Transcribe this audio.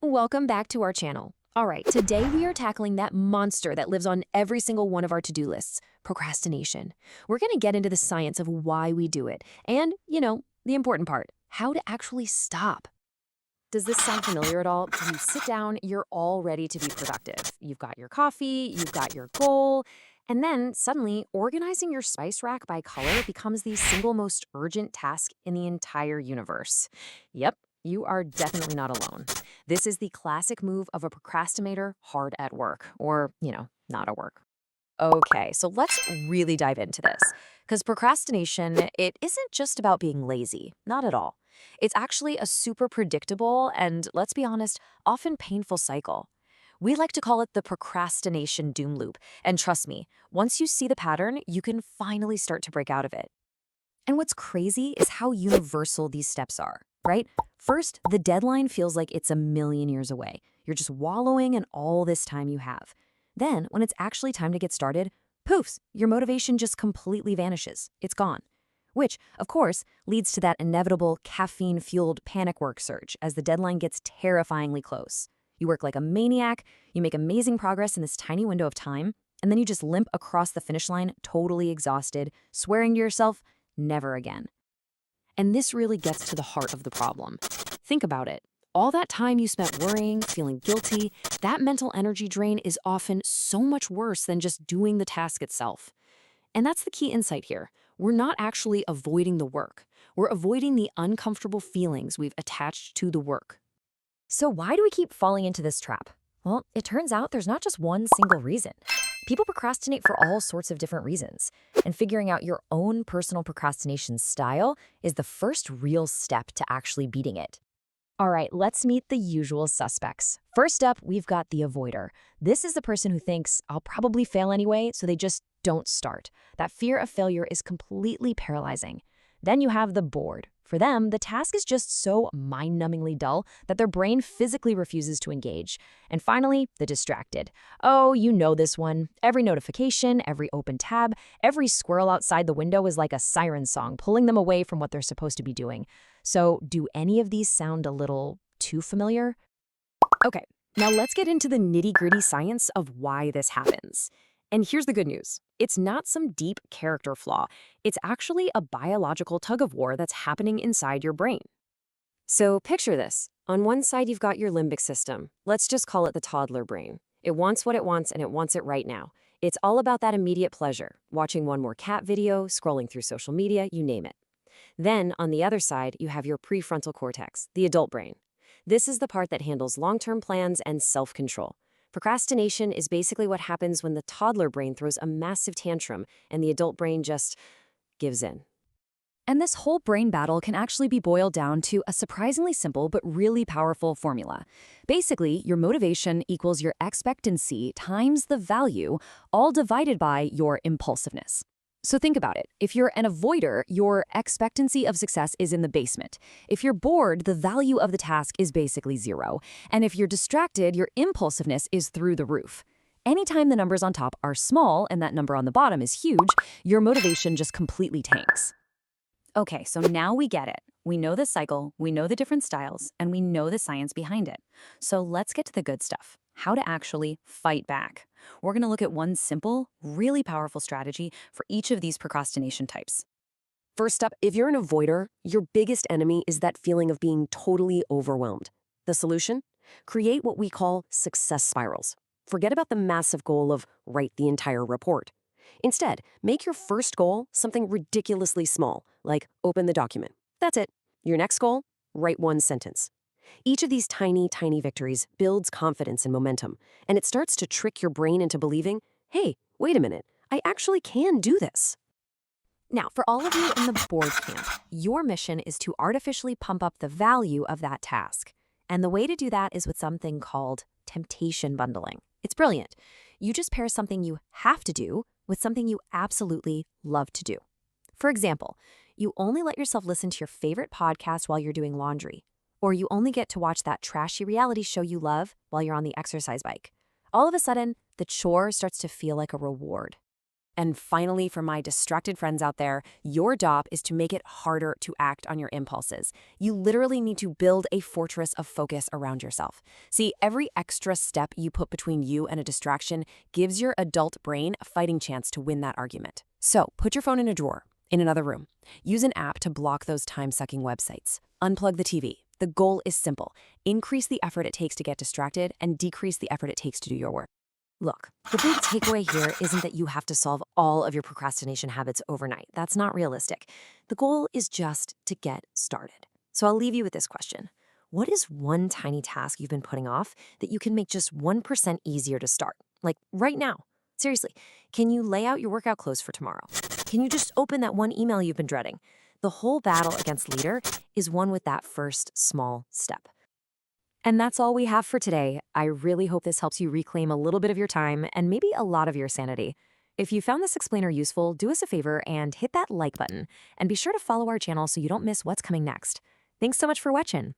Welcome back to our channel. All right, today we are tackling that monster that lives on every single one of our to-do lists, procrastination. We're going to get into the science of why we do it and, the important part, how to actually stop. Does this sound familiar at all? You sit down, you're all ready to be productive. You've got your coffee, you've got your goal, and then suddenly organizing your spice rack by color becomes the single most urgent task in the entire universe. Yep, you are definitely not alone. This is the classic move of a procrastinator hard at work, or, not at work. Okay, so let's really dive into this. Because procrastination, it isn't just about being lazy, not at all. It's actually a super predictable and, let's be honest, often painful cycle. We like to call it the procrastination doom loop. And trust me, once you see the pattern, you can finally start to break out of it. And what's crazy is how universal these steps are, right? First, the deadline feels like it's a million years away. You're just wallowing in all this time you have. Then, when it's actually time to get started, poofs, your motivation just completely vanishes. It's gone. Which, of course, leads to that inevitable caffeine-fueled panic work surge as the deadline gets terrifyingly close. You work like a maniac, you make amazing progress in this tiny window of time, and then you just limp across the finish line totally exhausted, swearing to yourself, never again. And this really gets to the heart of the problem. Think about it. All that time you spent worrying, feeling guilty, that mental energy drain is often so much worse than just doing the task itself. And that's the key insight here. We're not actually avoiding the work. We're avoiding the uncomfortable feelings we've attached to the work. So why do we keep falling into this trap? Well, it turns out there's not just one single reason. People procrastinate for all sorts of different reasons, and figuring out your own personal procrastination style is the first real step to actually beating it. All right, let's meet the usual suspects. First up, we've got the avoider. This is the person who thinks, I'll probably fail anyway, so they just don't start. That fear of failure is completely paralyzing. Then you have the bored. For them, the task is just so mind-numbingly dull that their brain physically refuses to engage. And finally, the distracted. Oh, you know this one. Every notification, every open tab, every squirrel outside the window is like a siren song pulling them away from what they're supposed to be doing. So, do any of these sound a little too familiar? Okay, now let's get into the nitty-gritty science of why this happens. And here's the good news. It's not some deep character flaw. It's actually a biological tug-of-war that's happening inside your brain. So picture this. On one side, you've got your limbic system. Let's just call it the toddler brain. It wants what it wants, and it wants it right now. It's all about that immediate pleasure, watching one more cat video, scrolling through social media, you name it. Then, on the other side, you have your prefrontal cortex, the adult brain. This is the part that handles long-term plans and self-control. Procrastination is basically what happens when the toddler brain throws a massive tantrum and the adult brain just gives in. And this whole brain battle can actually be boiled down to a surprisingly simple but really powerful formula. Basically, your motivation equals your expectancy times the value, all divided by your impulsiveness. So think about it. If you're an avoider, your expectancy of success is in the basement. If you're bored, the value of the task is basically zero. And if you're distracted, your impulsiveness is through the roof. Anytime the numbers on top are small and that number on the bottom is huge, your motivation just completely tanks. Okay, so now we get it. We know the cycle, we know the different styles, and we know the science behind it. So let's get to the good stuff. How to actually fight back. We're going to look at one simple, really powerful strategy for each of these procrastination types. First up, if you're an avoider, your biggest enemy is that feeling of being totally overwhelmed. The solution? Create what we call success spirals. Forget about the massive goal of write the entire report. Instead, make your first goal something ridiculously small, like open the document. That's it. Your next goal? Write one sentence. Each of these tiny victories builds confidence and momentum, and it starts to trick your brain into believing, hey, wait a minute, I actually can do this. Now, for all of you in the bored camp, your mission is to artificially pump up the value of that task. And the way to do that is with something called temptation bundling. It's brilliant. You just pair something you have to do with something you absolutely love to do. For example, you only let yourself listen to your favorite podcast while you're doing laundry, or you only get to watch that trashy reality show you love while you're on the exercise bike. All of a sudden, the chore starts to feel like a reward. And finally, for my distracted friends out there, your job is to make it harder to act on your impulses. You literally need to build a fortress of focus around yourself. See, every extra step you put between you and a distraction gives your adult brain a fighting chance to win that argument. So, put your phone in a drawer, in another room. Use an app to block those time-sucking websites. Unplug the TV. The goal is simple. Increase the effort it takes to get distracted and decrease the effort it takes to do your work. Look, the big takeaway here isn't that you have to solve all of your procrastination habits overnight. That's not realistic. The goal is just to get started. So I'll leave you with this question. What is one tiny task you've been putting off that you can make just 1% easier to start? Like right now. Seriously, can you lay out your workout clothes for tomorrow? Can you just open that one email you've been dreading? The whole battle against leader is won with that first small step. And that's all we have for today. I really hope this helps you reclaim a little bit of your time and maybe a lot of your sanity. If you found this explainer useful, do us a favor and hit that like button. And be sure to follow our channel so you don't miss what's coming next. Thanks so much for watching.